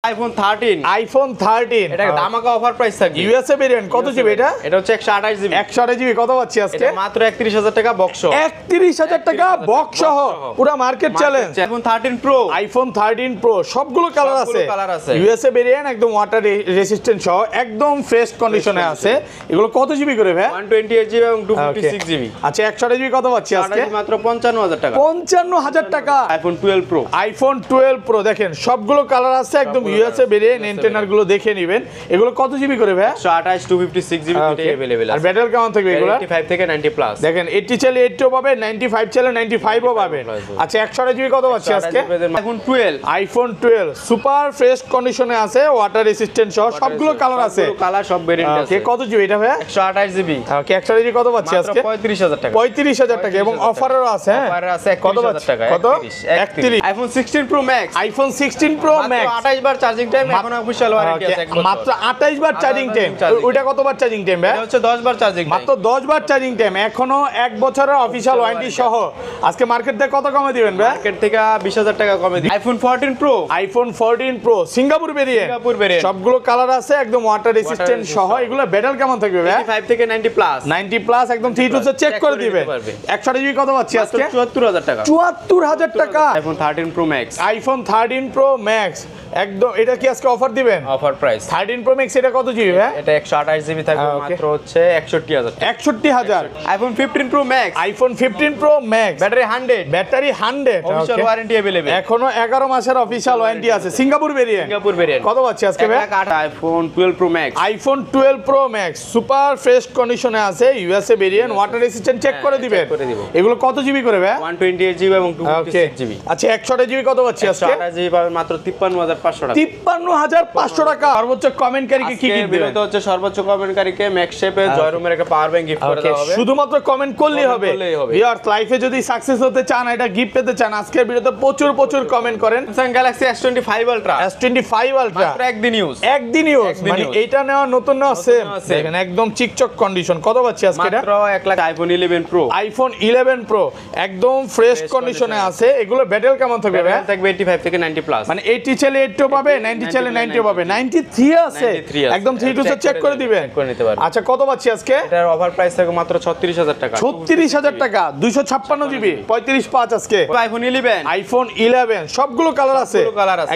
IPhone 13 iPhone 13 এটা ধামাকা offer price থাকবে। ইউএসএ ভেরিয়েন্ট কত জিবি এটা? এটা হচ্ছে 128 জিবি। 128 জিবি কত পাচ্ছি আজকে? এটা মাত্র 31000 টাকা বক্স সহ। 31000 টাকা বক্স সহ পুরো market challenge. IPhone 13 pro, iPhone 13 pro সবগুলো কালার আছে। ইউএসএ ভেরিয়েন্ট একদম ওয়াটার রেসিস্ট্যান্ট সহ একদম ফ্রেশ কন্ডিশনে আছে। এগুলো কত জিবি করে ভাই? 128 জিবি এবং 256 জিবি। আচ্ছা 128 জিবি কত পাচ্ছি আজকে? মাত্র 55000 টাকা। 55000 টাকা। আইফোন 12 প্রো, আইফোন 12 প্রো দেখেন সবগুলো কালার আছে একদম ইউএসএ ভেরিয়েন্ট। এন্টেনার গুলো দেখে নেবেন। এগুলো কত জিবি করে ভাই? 128 256 জিবি দুটোই अवेलेबल আছে। আর ব্যাটারি কেমন থাকবে এগুলো? 85 থেকে 90 প্লাস। দেখেন 80 চাইলে 80 ও পাবে, 95 চাইলে 95 ও পাবে। আচ্ছা 128 জিবি কত পাচ্ছি আজকে? আইফোন 12, আইফোন 12 সুপার ফ্রেশ কন্ডিশনে আছে, ওয়াটার রেসিস্ট্যান্ট সহ সবগুলো কালার আছে। কালার সব ভেরিয়েন্ট আছে। কত জিবি এটা ভাই? 128 জিবি। ওকে 128 জিবি কত পাচ্ছি আজকে? 35000 টাকা। 35000 টাকা এবং অফারও আছে। হ্যাঁ অফার আছে কত 31000 টাকা। কত? 31। IPhone 16 pro max, iPhone 16 pro max 28 বার চার্জিং টাইম, এখন অফিশিয়াল ওয়ারেন্টি আছে এক বছর। মাত্র 28 বার চার্জিং টাইম। ওইটা কতবার চার্জিং টাইম ভাই? এটা হচ্ছে 10 বার চার্জিং টাইম। মাত্র 10 বার চার্জিং টাইম, এখনো এক বছরের অফিশিয়াল ওয়ারেন্টি সহ। আজকে মার্কেট থেকে কত কমে দিবেন ভাই? মার্কেট থেকে 20000 টাকা কমে দিই। IPhone 14 pro, iPhone 14 pro Singapore variant. সবগুলো কালার আছে একদম ওয়াটার রেসিস্ট্যান্ট সহ। এগুলো ব্যাটারি কেমন থাকবে ভাই? 85 থেকে 90 প্লাস। 90 প্লাস একদম 3 টু চেক করে দিবেন। 128 জিবি কত পাচ্ছি আজকে? 74000 টাকা। 74000 টাকা। IPhone 13 pro max, iPhone 13 pro max একদম। এটা কি আজকে অফার দিবেন? অফার প্রাইস 13 প্রো ম্যাক্স এটা কত জিবি ভাই? এটা 128 জিবি থাকবে মাত্র হচ্ছে 61000 টাকা। 61000। IPhone 15 Pro max, iPhone 15 Pro Max battery 100, battery 100 official warranty available. এখনো 11 মাসের অফিশিয়াল ওয়ারেন্টি আছে। Singapore variant. সিঙ্গাপুর ভেরিয়েন্ট কত পাচ্ছি আজকে ভাই? IPhone 12 Pro max, iPhone 12 Pro Max super fresh কন্ডিশনে আছে, USA variant, water resistant check করে দিবেন। এগুলো কত জিবি করে ভাই? 128 জিবি এবং 256 জিবি। আচ্ছা 128 জিবি কত পাচ্ছি আজকে? 128 জিবি পাবেন মাত্র 53500 টাকা। 53500 টাকা। সর্বোচ্চ কমেন্টকারীকে কি কি দিবেন? তো হচ্ছে সর্বোচ্চ কমেন্টকারীকে ম্যাক্সশেপে জয়রুমের একটা পাওয়ার ব্যাংক গিফট করে দেওয়া হবে। শুধুমাত্র কমেন্ট করলেই হবে। ভিউয়ার্স লাইফে যদি সাকসেস হতে চান, এটা গিফট পেতে চান, আজকের ভিডিওতে প্রচুর প্রচুর কমেন্ট করেন। Samsung Galaxy S25 Ultra, S25 Ultra মাত্র একদিন ইউজ। একদিন ইউজ মানে এইটা নেওয়া নতুন নেওয়া সেম। দেখেন একদম চিকচক কন্ডিশন। কত পাচ্ছি আজকে এটা? মাত্র 1 lakh. IPhone 11 pro, iPhone 11 pro একদম ফ্রেশ কন্ডিশনে আছে। এগুলো ব্যাটারি কেমন থাকবে ভাই? থাকবে 85 থেকে 90 প্লাস। মানে 80 চাইলে 80 পাবে, 90 চাইলে 90 পাবে। 93 আছে একদম 3 টু চেক করে দিবেন। আচ্ছা কত পাচ্ছি আজকে? এটার অফার প্রাইস থাকবে মাত্র 36000 টাকা। 36000 টাকা 256 জিবি 35 আজকে। আইফোন 11, আইফোন 11 সবগুলো কালার আছে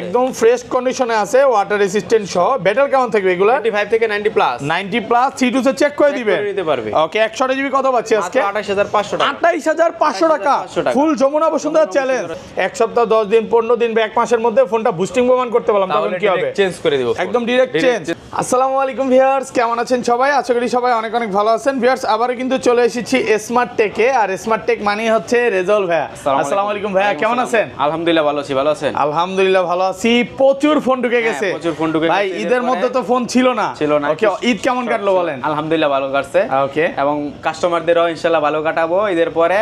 একদম ফ্রেশ কন্ডিশনে আছে, ওয়াটার রেসিস্ট্যান্ট সহ। ব্যাটারি কেমন থাকবে এগুলো? 85 থেকে 90 প্লাস। 90 প্লাস 3 টু চেক করে দিবেন। নিতে পারবে। ওকে 128 জিবি কত পাচ্ছি আজকে? 28500 টাকা। 28500 টাকা ফুল যমুনা বসুন্ধরা চ্যালেঞ্জ। এক সপ্তাহ 10 দিন 15 দিন বা এক মাসের মধ্যে ফোনটা বুস্টিং প্রমাণ করতে পারলাম, তখন কি হবে? চেঞ্জ করে দিব, একদম ডাইরেক্ট চেঞ্জ। আসসালামু আলাইকুম ভিউয়ার্স, কেমন আছেন সবাই? আশা করি সবাই অনেক অনেক ভালো আছেন। ভিউয়ার্স আবারো কিন্তু চলে এসেছি স্মার্ট টেকে। আর স্মার্ট টেক মানে হচ্ছে রেজাউল ভাইয়া। আসসালামু আলাইকুম ভাইয়া, কেমন আছেন? আলহামদুলিল্লাহ ভালো আছি। ভালো আছেন? আলহামদুলিল্লাহ ভালো আছি। প্রচুর ফোন ঢুকে গেছে। প্রচুর ফোন ঢুকে গেছে ভাই, ঈদের মধ্যে তো ফোন ছিল না। ওকে ঈদ কেমন কাটলো বলেন? আলহামদুলিল্লাহ ভালো কাটছে। ওকে এবং কাস্টমারদেরও ইনশাআল্লাহ ভালো কাটাবো। ঈদের পরে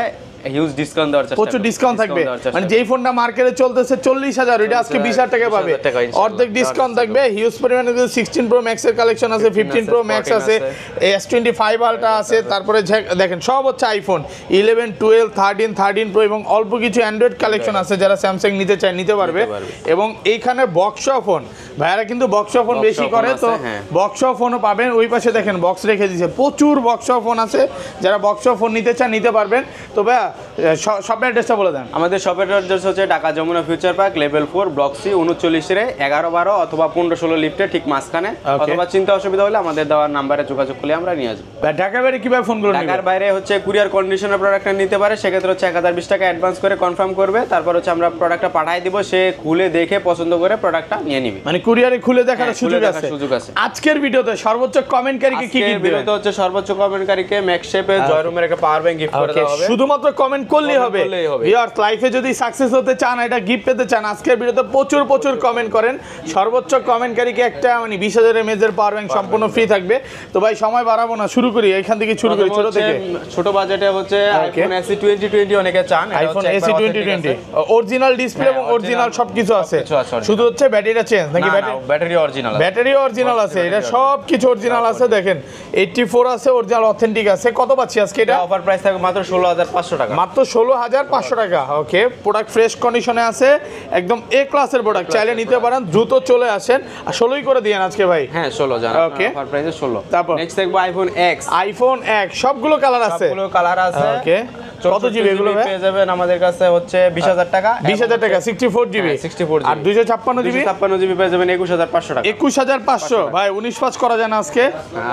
হিউজ ডিসকাউন্ট দেওয়ার চেষ্টা, প্রচুর ডিসকাউন্ট থাকবে। মানে যেই ফোনটা মার্কেটে চলতেছে 40000, ওইটা আজকে 20000 টাকা পাবে। অর্ধেক ডিসকাউন্ট থাকবে। হিউজ পরিমাণে 16 প্রো ম্যাক্স এর কালেকশন আছে, 15 প্রো ম্যাক্স আছে, S25 আলট্রা আছে। তারপরে দেখেন সব হচ্ছে আইফোন 11 12 13 13 প্রো এবং অল্প কিছু অ্যান্ড্রয়েড কালেকশন আছে। যারা স্যামসাং নিতে চায় নিতে পারবে। এবং এইখানে বক্স ফোন, ভাইয়ারা কিন্তু বক্স ফোন বেশি করে, তো বক্স ফোনও পাবেন। ওই পাশে দেখেন বক্স রেখে দিয়েছে, প্রচুর বক্স ফোন আছে। যারা বক্স ফোন নিতে চান নিতে পারবেন। তো ভাইয়া শপের অ্যাড্রেসটা বলে দেন। আমাদের শপের অ্যাড্রেস হচ্ছে Dhaka Jamuna Future Park level 4 block C 39 11 12 অথবা 15 16 লিফটে ঠিক মাঝখানে। অথবা চিন্তা অসুবিধা হলে আমাদের দেওয়ার নাম্বারে যোগাযোগ করলে আমরা নিয়ে আসবো। ঢাকার বাইরে কিভাবে ফোনগুলো নেবেন? ঢাকার বাইরে হচ্ছে কুরিয়ার কন্ডিশনের প্রোডাক্টটা নিতে পারে। সেক্ষেত্রে হচ্ছে 1020 টাকা অ্যাডভান্স করে কনফার্ম করবে। তারপর হচ্ছে আমরা প্রোডাক্টটা পাঠিয়ে দিব, সে খুলে দেখে পছন্দ করে প্রোডাক্টটা নিয়ে নিবে। মানে কুরিয়ারে খুলে দেখার সুযোগ আছে। আজকের ভিডিওতে সর্বোচ্চ কমেন্টকারীকে কি কি দিবেন? ভিডিওতে হচ্ছে সর্বোচ্চ কমেন্টকারীকে ম্যাক্সশেপে জয়রুমের একটা পাওয়ার ব্যাংক গিফট করে দেওয়া হবে। শুধুমাত্র কমেন্ট করলেই হবে। ভিউয়ার্স লাইফে যদি সাকসেস হতে চান, এটা গিফট পেতে চান, আজকের ভিডিওতে প্রচুর প্রচুর কমেন্ট করেন। সর্বোচ্চ কমেন্টকারীকে একটা মানে 20000 mAh এর পাওয়ার ব্যাংক সম্পূর্ণ ফ্রি থাকবে। তো ভাই সময় বাড়াবো না, শুরু করি এখান থেকে শুরু করি ছোট থেকে। ছোট বাজেটে হচ্ছে আইফোন SE 2020 অনেকে চান। আইফোন SE 2020 অরিজিনাল ডিসপ্লে এবং অরিজিনাল সবকিছু আছে, শুধু হচ্ছে ব্যাটারিটা চেঞ্জ নাকি ভাই? ব্যাটারি অরিজিনাল, ব্যাটারি অরিজিনাল আছে, এটা সব কিছু অরিজিনাল আছে। দেখেন 84 আছে, অরিজিনাল অথেন্টিক আছে। কত পাচ্ছি আজকে এটা? অফার প্রাইস থাকবে মাত্র 16500 টাকা, মাত্র 16500 টাকা। ওকে, প্রোডাক্ট ফ্রেশ কন্ডিশনে আছে, একদম এ ক্লাসের প্রোডাক্ট, চাইলে নিতে পারেন, দ্রুত চলে আসেন। আর 16ই করে দিয়েন আজকে ভাই। হ্যাঁ 16 জানা, ওকে, অফার প্রাইসে 16। তারপর নেক্সট দেখবো আইফোন এক্স। আইফোন এক্স সবগুলো কালার আছে, সবগুলো কালার আছে। ওকে, কত জিবি এগুলো ভাই? পেয়ে যাবেন আমাদের কাছে হচ্ছে 20000 টাকা, 20000 টাকা 64 জিবি, 64 আর 256 জিবি, 256 জিবি পেয়ে যাবেন 21500 টাকা। 21500 ভাই, 19 করা যায় না আজকে?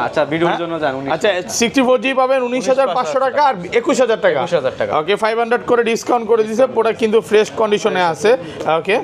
আচ্ছা ভিডিওর জন্য জান। আচ্ছা 64 জিবি পাবেন 19500 টাকা আর 21000 টাকা, 21000 টাকা। ওকে, 500 করে ডিসকাউন্ট করে দিয়েছে, প্রোডাক্ট কিন্তু ফ্রেশ কন্ডিশনে আছে। ওকে,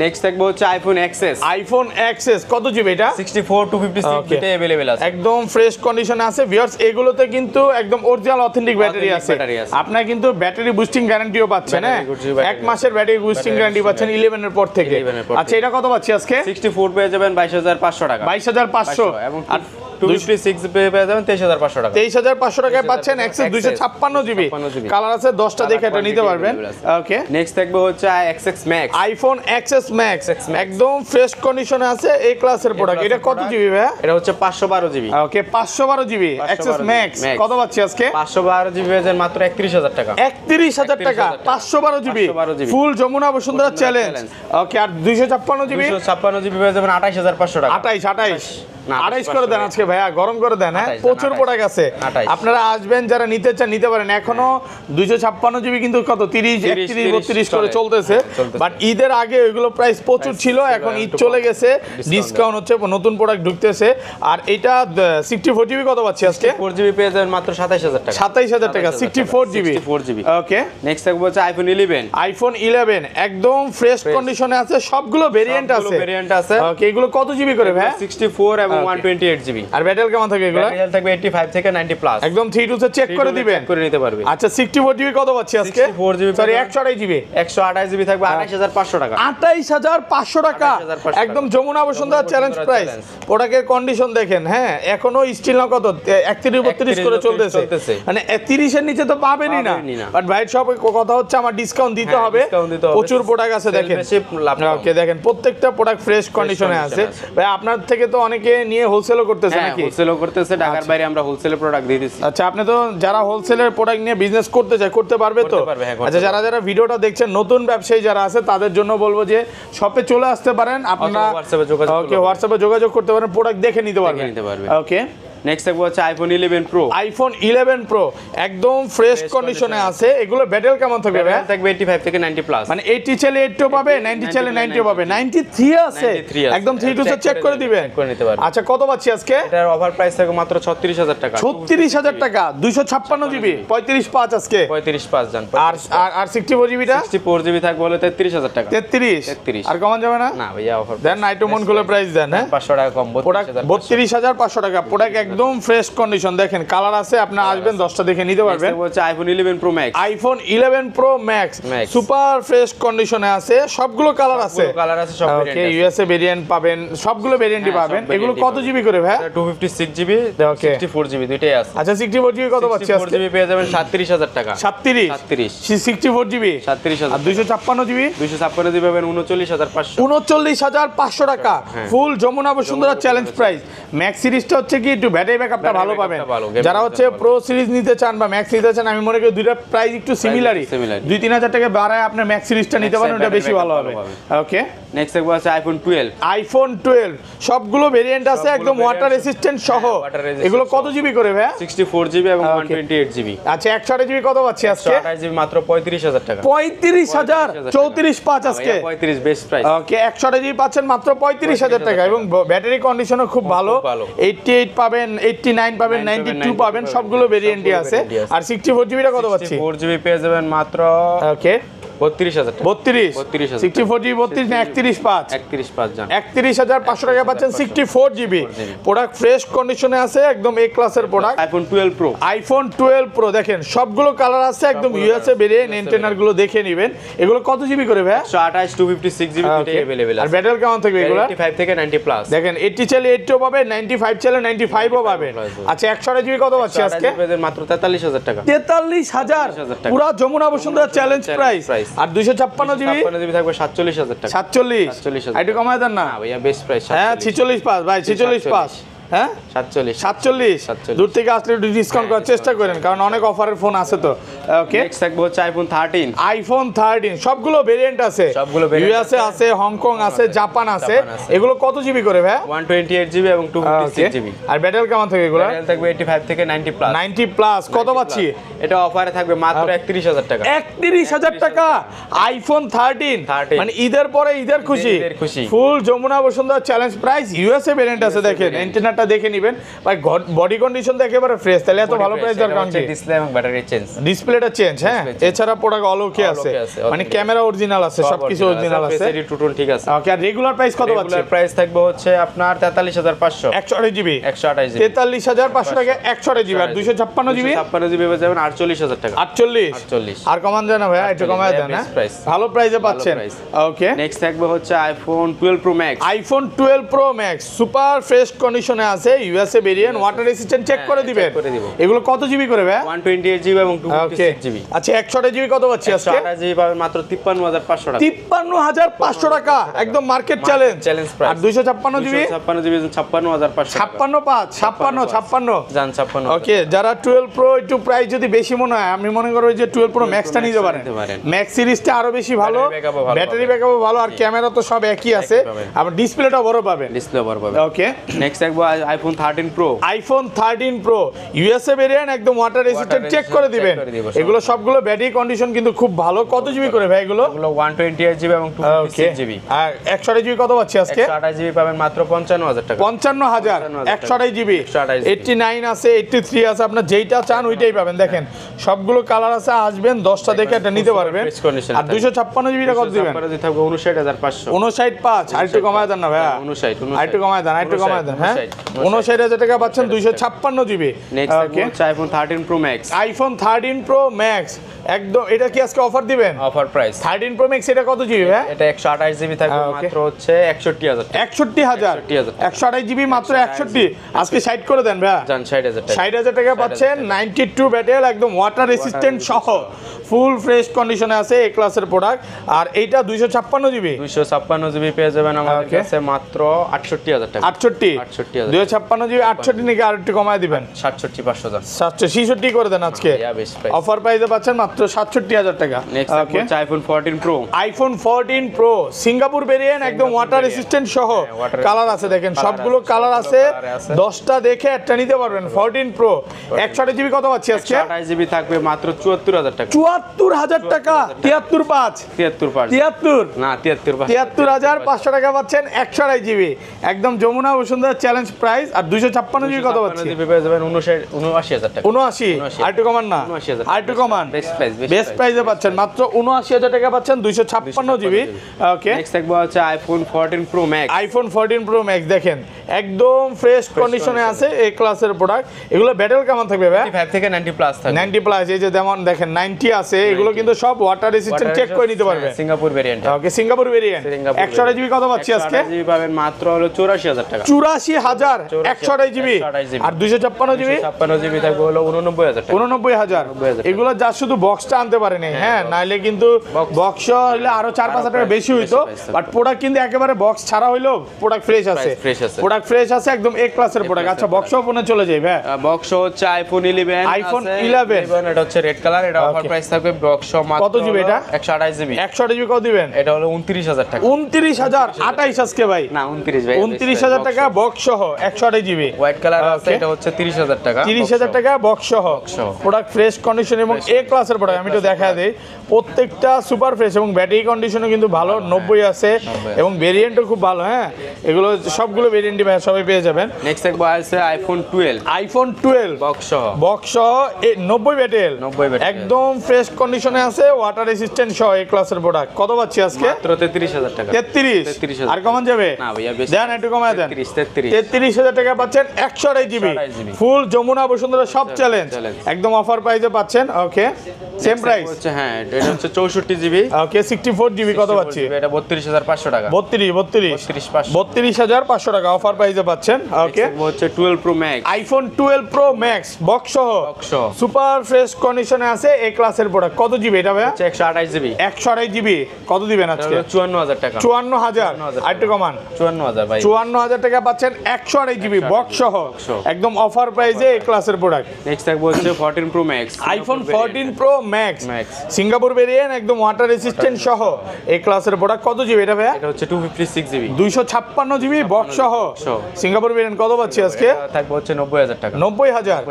নেক্সট দেখবো হচ্ছে আইফোন এক্সএস। আইফোন এক্সএস কত জিবি এটা? 64 256 Okay. এটা अवेलेबल আছে, একদম ফ্রেশ কন্ডিশনে আছে। ভিউয়ার্স এগুলোতে কিন্তু একদম অরিজিনাল অথেন্টিক ব্যাটারি আছে, battery আছে। আপনার কিন্তু ব্যাটারি বুস্টিং গ্যারান্টিও পাচ্ছেন, হ্যাঁ, Battery boosting battery 1 মাসের ব্যাটারি বুস্টিং গ্যারান্টি পাচ্ছেন 11 এর পর থেকে। 11 এর পর আচ্ছা এটা কত পাচ্ছি আজকে? 64 পেয়ে যাবেন 22500 টাকা, 22500 এবং আর 256 পেয়ে যাবেন 23500 টাকা। 23500 টাকায় পাচ্ছেন এক্সেস 256 জিবি, কালার আছে 10টা, দেখে এটা নিতে পারবেন। ওকে, নেক্সট দেখবো হচ্ছে XX max. IPhone XS max একদম ফ্রেশ কন্ডিশনে আছে, এই ক্লাসের প্রোডাক্ট। এটা কত জিবি ভাই? এটা হচ্ছে 512 জিবি। ওকে, 512 জিবি এক্সএস ম্যাক্স। কত পাচ্ছি আজকে? 512 জিবি পেয়ে যাবেন মাত্র 31000 টাকা, 31000 টাকা, 512 GB full Jamuna Bashundhara challenge. Okay, আর 256 জিবি, 256 জিবি পেয়ে যাবেন 28500 টাকা। 28 করে দেন আজকে ভাইয়া, গরম করে দেন। হ্যাঁ, প্রচুর প্রোডাক্ট আছে, 28 আপনারা আসবেন, যারা নিতে চান নিতে পারেন। এখনো 256 জিবি কিন্তু কত 30 31 32 করে চলতেছে, বাট ঈদের আগে ওইগুলো প্রাইস প্রচুর ছিল, এখন ঈদ চলে গেছে, ডিসকাউন্ট হচ্ছে, নতুন প্রোডাক্ট ঢুকতেছে। আর এটা 64 জিবি কত পাচ্ছি আজকে? 4 জিবি পেয়ে যাবেন মাত্র 27000 টাকা, 27000 টাকা 64 জিবি। ওকে, নেক্সট দেখবো হচ্ছে আইফোন 11। আইফোন 11 একদম ফ্রেশ কন্ডিশনে আছে, সবগুলো ভেরিয়েন্ট আছে, ওকে, এগুলো কত জিবি করে ভাই? 64 এবং 128 জিবি। আর ব্যাটারি কেমন থাকে এগুলো? ব্যাটারি থাকবে 85 থেকে 90 প্লাস, একদম 3 টু চেক করে দিবেন, করে নিতে পারবে। আচ্ছা 64 জিবি কত পাচ্ছি আজকে? 64 জিবি সরি 128 জিবি, 128 জিবি থাকবে 28500 টাকা, 28500 টাকা, 28500 একদম যমুনা বসুন্ধরা চ্যালেঞ্জ প্রাইস। প্রোডাক্টের কন্ডিশন দেখেন, হ্যাঁ, এখনো স্টিল না কত 31 32 করে চলতেছে, মানে 30 এর নিচে তো পাবেনই না। বাট ভাই সব কথা হচ্ছে আমার ডিসকাউন্ট দিতে হবে, প্রচুর প্রোডাক্ট আছে দেখেন। ওকে, দেখেন প্রত্যেকটা প্রোডাক্ট ফ্রেশ কন্ডিশনে আছে। ভাই আপনার থেকে তো অনেকে নিয়ে হোলসেলও করতেছে নাকি? হোলসেলও করতেছে, ঢাকার বাইরে আমরা হোলসেলের প্রোডাক্ট দিয়ে দিচ্ছি। আচ্ছা, আপনি তো যারা হোলসেলের প্রোডাক্ট নিয়ে বিজনেস করতে চায় করতে পারবে তো? আচ্ছা, যারা যারা ভিডিওটা দেখছেন নতুন ব্যবসায়ী যারা আছে তাদের জন্য বলবো যে শপে চলে আসতে পারেন, আপনারা হোয়াটসঅ্যাপে যোগাযোগ করতে পারেন, প্রোডাক্ট দেখে নিতে পারবেন। ওকে, নেক্সট দেখবো হচ্ছে আইফোন 11 প্রো। আইফোন 11 প্রো একদম ফ্রেশ কন্ডিশনে আছে। এগুলো ব্যাটারি কেমন থাকবে ভাই? থাকবে 85 থেকে 90 প্লাস, মানে 80 চাইলে 80 পাবে, 90 চাইলে 90 পাবে, 93 আছে, একদম 3 টু চেক করে দিবেন। আচ্ছা কত পাচ্ছি আজকে? এটার অফার প্রাইস থাকবে মাত্র 36000 টাকা, 36000 টাকা, 256 জিবি, 35 আজকে, 35 জান। আর আর 64 জিবিটা 64 জিবি থাকবে হলো 33000 টাকা, 33 আর কমান যাবে না? না ভাইয়া, অফার দেন নাইটো মন খুলে প্রাইস দেন। হ্যাঁ, 500 টাকা কম, 32500 টাকা। প্রোডাক্ট একদম ফ্রেশ কন্ডিশন, দেখেন কালার আছে, আপনি আসবেন 10টা দেখে নিতে পারবেন। হচ্ছে iPhone 11 pro max. IPhone 11 pro Max super fresh কন্ডিশনে আছে, সবগুলো কালার আছে, সব ভেরিয়েন্ট। ওকে, ইউএসএ ভেরিয়েন্ট পাবেন, সবগুলো ভেরিয়েন্টই পাবেন। এগুলো কত জিবি করে ভাই? 256 জিবি, 64 জিবি দুইটাই আছে। আচ্ছা 64 জিবি কত পাচ্ছি আজকে? 64 জিবি পেয়ে যাবেন 37000 টাকা, 37 64 জিবি, 37000। আর 256 জিবি, 256 জিবি পাবেন 39500, 39500 টাকা, full Jamuna Bashundhara challenge price. Max সিরিজটা হচ্ছে কি একটু ব্যাটারি ব্যাকআপটা ভালো পাবেন। যারা হচ্ছে প্রো সিরিজ নিতে চান বা ম্যাক্স নিতে চান, আমি মনে করি দুইটা প্রাইস একটু সিমিলারই, 2-3000 টাকা বাড়ায় আপনি ম্যাক্স সিরিজটা নিতে পারেন, ওটা বেশি ভালো হবে। ওকে, নেক্সট দেখবো আছে আইফোন 12। আইফোন 12 সবগুলো ভেরিয়েন্ট আছে, একদম ওয়াটার রেসিস্ট্যান্ট সহ। এগুলো কত জিবি করে ভাই? 64 জিবি এবং 128 জিবি। আচ্ছা 128 জিবি কত পাচ্ছি আজকে? 128 জিবি মাত্র 35000 টাকা, 35000, 34.5 আজকে। 35 বেস্ট প্রাইস। ওকে, 128 জিবি পাচ্ছেন মাত্র 35000 টাকা, এবং ব্যাটারি কন্ডিশনও খুব ভালো, 88 পাবেন, 89 পাবেন, 92 পাবেন, সবগুলো ভেরিয়েন্টই আছে। আর 64 জিবিটা কত পাচ্ছি? 64 জিবি পেয়ে যাবেন মাত্র, ওকে, 32000 টাকা, 32 64 জিবি 32 না 315 জান, 31500 টাকা পাচ্ছেন 64 জিবি। প্রোডাক্ট ফ্রেশ কন্ডিশনে আছে, একদম এ ক্লাসের product. IPhone 12 pro. IPhone 12 pro দেখেন সবগুলো কালার আছে, একদম ইউএসএ ভেরিয়েন্ট, এন্টেনার গুলো দেখে নেবেন। এগুলো কত জিবি করে ভাই? 128 256 জিবি দুটোই अवेलेबल আছে। আর ব্যাটারি কেমন থাকবে এগুলো? 85 থেকে 90 প্লাস, দেখেন 80 চাইলে 80 পাবেন, 95 চাইলে 95 ও পাবেন। আচ্ছা 128 জিবি কত পাচ্ছি আজকে? মাত্র 43000 টাকা, 43000, পুরো যমুনা বসুন্ধরা চ্যালেঞ্জ প্রাইস। আর 256 জিবি 256 জিবি থাকবে 47000 টাকা। 47 একটু কমায় দেন না ভাইয়া বেস্ট প্রাইস। হ্যাঁ 46 পাস ভাই 46 পাস হ্যাঁ 47 দূর থেকে আসলে একটু ডিসকাউন্ট করার চেষ্টা করেন কারণ অনেক অফারের ফোন আছে তো। ওকে নেক্সট থাকবে হচ্ছে আইফোন 13 সবগুলো ভেরিয়েন্ট আছে, ইউএসএ আছে, হংকং আছে, জাপান আছে। এগুলো কত জিবি করে ভাই? 128 জিবি এবং 256 জিবি। আর ব্যাটারি কেমন থাকে এগুলো? ব্যাটারি থাকবে 85 থেকে 90 প্লাস। 90 প্লাস কত পাচ্ছি? এটা অফারে থাকবে মাত্র 31000 টাকা। 31000 টাকা আইফোন 13 মানে ঈদের পরে ঈদের খুশি। Full Jamuna Bashundhara challenge price. USA variant আছে, দেখেন এন্টেনাটা দেখে নেবেন ভাই, বডি কন্ডিশন তো একেবারে ফ্রেশ। তাহলে এত ভালো প্রাইস দরকার নেই। ডিসপ্লে এবং ব্যাটারি চেঞ্জ, ডিসপ্লেটা চেঞ্জ। হ্যাঁ এছাড়া প্রোডাক্ট অল ওকে আছে, মানে ক্যামেরা অরিজিনাল আছে, সবকিছু অরিজিনাল আছে, ফেসিলিটি টোটাল ঠিক আছে। ওকে আর রেগুলার প্রাইস কত পাচ্ছি? রেগুলার প্রাইস থাকবে হচ্ছে আপনার 43500 128 জিবি 128 জিবি 43500 টাকা 128 জিবি। আর 256 জিবি 256 জিবি পেয়ে যাবেন 48000 টাকা। 48 আর কমান যায় না ভাই? একটু কমায় দেন না, ভালো প্রাইসে পাচ্ছেন। ওকে নেক্সট থাকবে হচ্ছে iPhone 12 Pro max. IPhone 12 Pro Max super fresh কন্ডিশনে আছে, USA variant, water resistant check করে দিবেন। এগুলো কত জিবি করে ভাই? 128 জিবি এবং 256 জিবি। আচ্ছা 128 জিবি কত পাচ্ছি আজকে? 128 জিবি পাবেন মাত্র 53500 টাকা। 53500 টাকা একদম মার্কেট চ্যালেঞ্জ প্রাইস। আর 256 জিবি 256 জিবি 56500 টাকা। 56 জান 56। ওকে যারা 12 প্রো একটু প্রাইস যদি বেশি মনে হয়, আমি মনে করব যে 12 প্রো ম্যাক্সটা নিতে পারেন। ম্যাক্স সিরিজটা আরো বেশি ভালো, ব্যাটারি ব্যাকআপও ভালো, আর ক্যামেরা তো সব একই আছে, আবার ডিসপ্লেটা বড় পাবেন। ডিসপ্লে বড় পাবেন। ওকে নেক্সট থাকবে iPhone 13 pro. IPhone 13 pro USA variant, একদম ওয়াটার রেসিস্ট্যান্ট চেক করে দিবেন। এগুলো সবগুলো ব্যাটারি কন্ডিশন কিন্তু খুব ভালো। কত জিবি করে ভাই এগুলো? 128 জিবি এবং 256 জিবি। আর 128 জিবি কত পাচ্ছি আজকে? 128 জিবি পাবেন মাত্র 55000 টাকা। 55000 128 জিবি 89 আছে, 83 আছে, আপনার যেইটা চান ওইটাই পাবেন। দেখেন সবগুলো কালার আছে, আসবেন 10টা দেখে এটা নিতে পারবেন। আর 256 জিবিটা কত দিবেন? 59500 595 আর একটু কমায় দেন না ভাই। 59 আর একটু কমায় দেন, আর একটু কমায় দেন। হ্যাঁ 59000 টাকা পাচ্ছেন 256 জিবি। নেক্সট হচ্ছে iPhone 13 pro max. IPhone 13 pro max একদম, এটা কি আজকে অফার দিবেন? অফার প্রাইস 13 প্রো ম্যাক্স এটা কত জিবি ভাই? এটা 128 জিবি থাকবে মাত্র হচ্ছে 61000 টাকা। 61000 128 জিবি মাত্র 61। আজকে 60 করে দেন ভাই। জান 60000 টাকা। 60000 টাকা পাচ্ছেন 92 ব্যাটারি, একদম ওয়াটার রেসিস্ট্যান্ট সহ ফুল ফ্রেশ কন্ডিশনে আছে, এ ক্লাসের প্রোডাক্ট। আর এইটা 256 জিবি 256 জিবি পেয়ে যাবেন আমাদের কাছে মাত্র 68000 টাকা। 68000 256 জিবি 68 নাকি আর একটু কমায় দিবেন? 67500 766 করে দেন আজকে। অফার প্রাইসে পাচ্ছেন মাত্র 67000 টাকা। নেক্সট হচ্ছে iPhone 14 pro. IPhone 14 pro Singapore variant, একদম ওয়াটার রেসিস্ট্যান্ট সহ কালার আছে, দেখেন সবগুলো কালার আছে, 10টা দেখে একটা নিতে পারবেন। 14 প্রো 128 জিবি কত পাচ্ছি আজকে? 128 জিবি থাকবে মাত্র 74000 টাকা। 74000 টাকা 735 73 না 73500 টাকা পাচ্ছেন 128 জিবি, একদম যমুনা বসুন্ধরা চ্যালেঞ্জ প্রাইস। আর 256 জিবি কত পাচ্ছি? জিবি পেয়ে যাবেন 79000 টাকা। 79 আর একটু কমান না, আর একটু কমান। বেস্ট প্রাইসে পাচ্ছেন মাত্র 79000 টাকা পাচ্ছেন 256 জিবি। ওকে নেক্সট থাকবে হচ্ছে iPhone 14 pro max. IPhone 14 pro max দেখেন একদম ফ্রেশ কন্ডিশনে আছে, এই ক্লাসের প্রোডাক্ট। এগুলো ব্যাটারি কেমন থাকবে ভাই? 85 থেকে 90 প্লাস থাকবে। 90 প্লাস, এই যে যেমন দেখেন 90 আছে, এগুলো কিন্তু সব ওয়াটার রেসিস্ট্যান্ট চেক করে নিতে পারবে। Singapore variant. Okay Singapore variant 128 GB কত পাচ্ছি আজকে? 128 জিবি পাবেন মাত্র হলো 84000 টাকা। 84000 128 জিবি। আর 256 জিবি 256 জিবি থাকবে হলো 89000 টাকা। 89000 এগুলো যা শুধু বক্সটা আনতে পারেনি। হ্যাঁ নাইলে কিন্তু বক্স হলে আরো 4-5 টাকা বেশি হইতো, বাট প্রোডাক্ট কিন্তু একেবারে বক্স ছাড়া হইলো প্রোডাক্ট ফ্রেশ আছে। প্রোডাক্ট ফ্রেশ আছে, একদম এ ক্লাসের প্রোডাক্ট। আচ্ছা বক্সও ফোনে চলে যাই ভাই। বক্স হচ্ছে আইফোন 11। আইফোন 11 এটা হচ্ছে রেড কালার, এটা অফার প্রাইস থাকবে বক্স মাত্র কত জিবি এটা? 128 জিবি। 128 জিবি কত দিবেন? এটা হলো 29000 টাকা। 29000 28 আজকে ভাই না 29 ভাই। 29000 টাকা বক্স সহ 128 জিবি। হোয়াইট কালার আছে, এটা হচ্ছে 30000 টাকা। 30000 টাকা বক্স সহ প্রোডাক্ট ফ্রেশ কন্ডিশন এবং এ ক্লাসের প্রোডাক্ট। আমি তো দেখা দেই প্রত্যেকটা সুপার ফ্রেশ এবং ব্যাটারি কন্ডিশনও কিন্তু ভালো, 90 আছে এবং ভেরিয়েন্টও খুব ভালো। হ্যাঁ এগুলো সবগুলো ভেরিয়েন্টই ভাই সবাই পেয়ে যাবেন। নেক্সট একবার আছে আইফোন 12। আইফোন 12 বক্স সহ 90 ব্যাটারি একদম ফ্রেশ কন্ডিশনে আছে, ওয়াটার রেসিস্ট্যান্ট সহ এই ক্লাসের প্রোডাক্ট। কত পাচ্ছি আজকে? মাত্র 33000 টাকা। 33 আর কমান যাবে? না ভাইয়া বেশি দেন একটু কমায় দেন। 33 32,000 টাকা পাচ্ছেন 128 জিবি 128 GB ফুল যমুনা বসুন্ধরা সব চ্যালেঞ্জ একদম অফার প্রাইসে পাচ্ছেন। ওকে সেম প্রাইস হচ্ছে, হ্যাঁ এটা হচ্ছে 64 জিবি। ওকে 64 জিবি কত পাচ্ছি? এটা 32,500 টাকা। 32,500 টাকা অফার প্রাইসে পাচ্ছেন। ওকে হচ্ছে 12 Pro max, iPhone 12 Pro max box সহ সুপার ফ্রেশ কন্ডিশনে আছে এ ক্লাসের প্রোডাক্ট। কত জিবি এটা ভাই? 128 জিবি। 128 জিবি কত দিবেন আজকে? 54,000 টাকা। 54,000 আরেকটু কমান। 54,000 ভাই। 54,000 টাকা পাচ্ছেন 128 জিবি বক্স সহ একদম অফার প্রাইসে এই ক্লাসের প্রোডাক্ট। নেক্সট থাকবে হচ্ছে 14 pro max, iPhone 14 pro max Singapore variant একদম ওয়াটার রেসিস্ট্যান্ট সহ এই ক্লাসের প্রোডাক্ট। কত জিবি এটা ভাই? এটা হচ্ছে 256 জিবি, 256 জিবি বক্স সহ সিঙ্গাপুর ভেরিয়েন্ট। কত পাচ্ছি আজকে? থাকবে হচ্ছে 90,000 টাকা। 90,000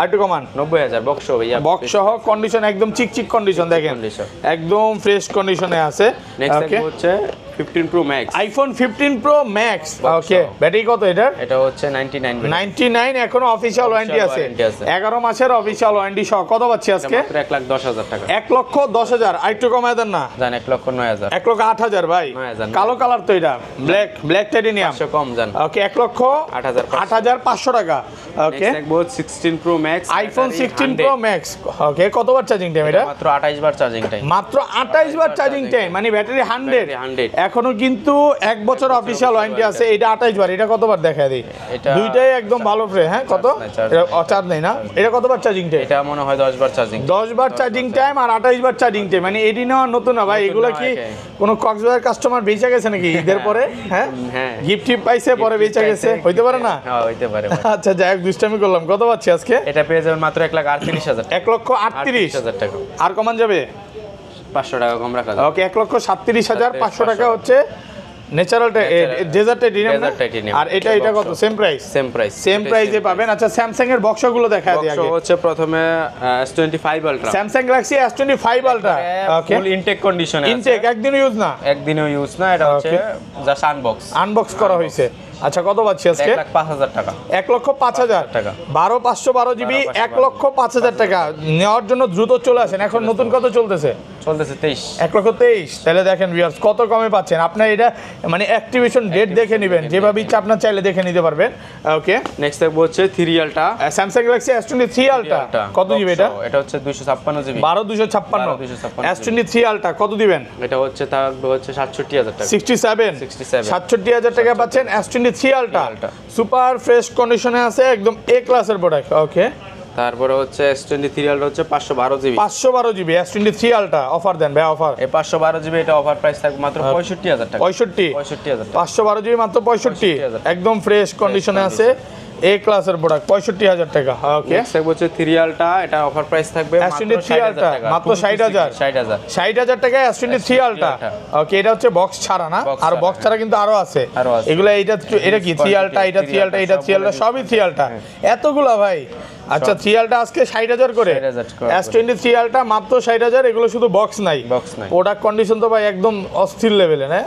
আরেকটু কমান। 90,000 বক্স সহ ভাইয়া, বক্স সহ কন্ডিশন একদম চিকচিক কন্ডিশন দেখেন, একদম ফ্রেশ কন্ডিশনে আছে। নেক্সট থাকবে হচ্ছে 15 Pro max, iPhone 15 Pro max. Okay battery কত এটার? এটা হচ্ছে 99 এখনো অফিশিয়াল ওয়ারেন্টি আছে, 11 মাসের অফিশিয়াল ওয়ারেন্টি সহ। কত পাচ্ছি আজকে? মাত্র 1,10,000 টাকা। 1,10,000 আরেকটু কমায় দেন না? জান 1,09,000, 1,08,000 ভাই। কালো কালার তো এটা, ব্ল্যাক টাইটেনিয়াম, 500 কম জান। ওকে 1,08,500 টাকা। ওকে নেক্সট থাকবে 16 pro max, iPhone 16 pro max. Okay কতবার চার্জিং টাইম এটা? মাত্র 28 বার চার্জিং টাইম, মাত্র 28 বার চার্জিং টাইম, মানে ব্যাটারি 100 এখনো কিন্তু 1 বছর অফিশিয়াল ওয়ারেন্টি আছে। এটা 28 বার, এটা কতবার দেখা দেই? দুইটাই একদম ভালো ফ্রে। হ্যাঁ কত? চার্জ নেই না? এটা কতবার চার্জিং টাইম? এটা মনে হয় 10 বার চার্জিং, 10 বার চার্জিং টাইম আর 28 বার চার্জিং টাইম, মানে এডি নেওয়া নতুন না ভাই। এগুলো কি কোনো কক্সবাজার কাস্টমার বেচা গেছে নাকি ঈদের পরে? হ্যাঁ গিফট টিপ পাইছে পরে বেচা গেছে, হইতে পারে না? হ্যাঁ হইতে পারে। আচ্ছা যাই হোক দুষ্টামি করলাম। কত পাচ্ছি আজকে? এটা পেয়ে যাবেন মাত্র 1,38,000, 1,38,000 টাকা। আর কমান যাবে? 500 টাকা কম রাখা যাবে। ওকে 1,37,500 টাকা হচ্ছে ন্যাচারাল ডেজার্ট টাইটেনিয়াম। আর এটা কত? সেম প্রাইস, সেম প্রাইসে পাবেন। আচ্ছা স্যামসাং এর বক্সগুলো দেখা দিই আগে। বক্স হচ্ছে প্রথমে S25 ultra, Samsung Galaxy S25 ultra. Okay full intact কন্ডিশনে আছে, ইনটেক একদিনও ইউজ না, একদিনও ইউজ না। এটা হচ্ছে জাস্ট আনবক্স করা হয়েছে। আচ্ছা কত পাচ্ছি আজকে? 1,05,000 টাকা। 1,05,000 টাকা। 12,512 জিবি 1,05,000 টাকা নেওয়ার জন্য দ্রুত চলে আসেন। এখন নতুন কত চলতেছে? 23। 1,23,000। তাহলে দেখেন ভিউয়ার্স কত কমে পাচ্ছেন। আপনার এটা মানে অ্যাক্টিভেশন ডেট দেখে নেবেন, যেভাবে ইচ্ছা আপনার চাইলে দেখে নিতে পারবেন। ওকে নেক্সট থাকবে হচ্ছে 3 ultra, Samsung Galaxy S23 ultra. কত জিবি এটা? এটা হচ্ছে 256 জিবি, 12,256 S23 আলট্রা। কত দিবেন? এটা হচ্ছে থাকবে হচ্ছে 67,000 টাকা। 67,000 টাকা পাচ্ছেন S23 আলট্রা। সুপার ফ্রেশ কন্ডিশনে আছে, একদম এ ক্লাসের প্রোডাক্ট। ওকে তারপরে হচ্ছে S23 আলট্রা হচ্ছে 512 GB, 512 GB S23 ultra. Offer দেন ভাই, অফার। এই 512 জিবি এটা অফার প্রাইস থাকবে মাত্র 65,000 টাকা। 65,000 512 জিবি মাত্র 65, একদম ফ্রেশ কন্ডিশনে আছে এ ক্লাসের প্রোডাক্ট। 65,000 টাকা। ওকে নেক্সট থাকবে হচ্ছে 3 আলট্রা, এটা অফার প্রাইস থাকবে মাত্র 60,000 টাকা, মাত্র 60,000 টাকা S23 আলট্রা। ওকে এটা হচ্ছে বক্স ছাড়া না? আর বক্স ছাড়া কিন্তু আরো আছে এগুলো। এটা কি 3 আলট্রা, এটা 3 আলট্রা, এটা 3 আলট্রা, সবই 3 আলট্রা। এতগুলা ভাই? আচ্ছা 3 আলট্রা আজকে 60,000 করে, S23 আলট্রা মাত্র 60,000। এগুলো শুধু বক্স নাই, প্রোডাক্ট কন্ডিশন তো ভাই একদম অস্থির লেভেলে না?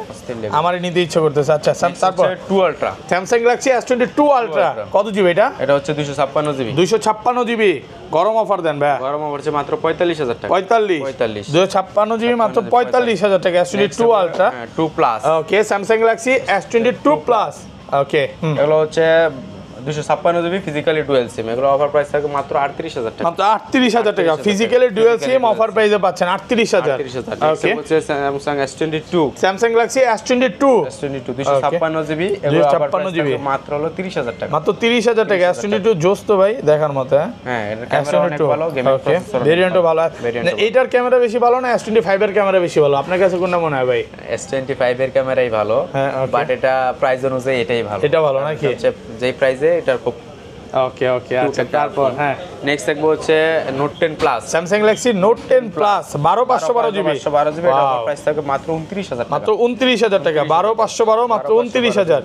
আমারই নিতে ইচ্ছে করতেছে। আচ্ছা তারপর 2 ultra, Samsung Galaxy S22 ultra. কত জিবি এটা? এটা হচ্ছে 256 জিবি, 256 জিবি। গরম অফার দেন ভাই। গরম অফার হচ্ছে মাত্র 45,000 টাকা। 45 256 জিবি মাত্র 45,000 টাকা। S22 ultra 2 plus. Okay Samsung Galaxy S22 plus. Okay এগুলো হচ্ছে 256 জিবি ফিজিক্যালি ডুয়াল সিম। এগুলো অফার প্রাইস থাকে মাত্র 38,000 টাকা। মাত্র 38,000 টাকা ফিজিক্যালি ডুয়াল সিম অফার প্রাইসে পাচ্ছেন 38,000। ওকে হচ্ছে Samsung S22, Samsung Galaxy S22 256 GB. এগুলো অফার প্রাইস থাকে মাত্র হলো 30,000 টাকা। মাত্র 30,000 টাকা। S22 জোস তো ভাই দেখার মতো। হ্যাঁ এর ক্যামেরা অনেক ভালো, গেমিং প্রসেসর ভেরিয়েন্টও ভালো। এটার ক্যামেরা বেশি ভালো না S25 এর ক্যামেরা বেশি ভালো? আপনার কাছে কোনটা মনে হয় ভাই? S25 এর ক্যামেরাই ভালো, বাট এটা প্রাইস অনুযায়ী এটাই ভালো। এটা ভালো নাকি? যেই প্রাইসে এটা খুব। ওকে আচ্ছা তারপর হ্যাঁ নেক্সট থাকবে হচ্ছে note 10 plus, Samsung Galaxy note 10 plus 12512 GB. 512 GB এটা প্রাইস থাকে মাত্র 29,000 টাকা। মাত্র 29,000 টাকা। 12512 মাত্র 29,000।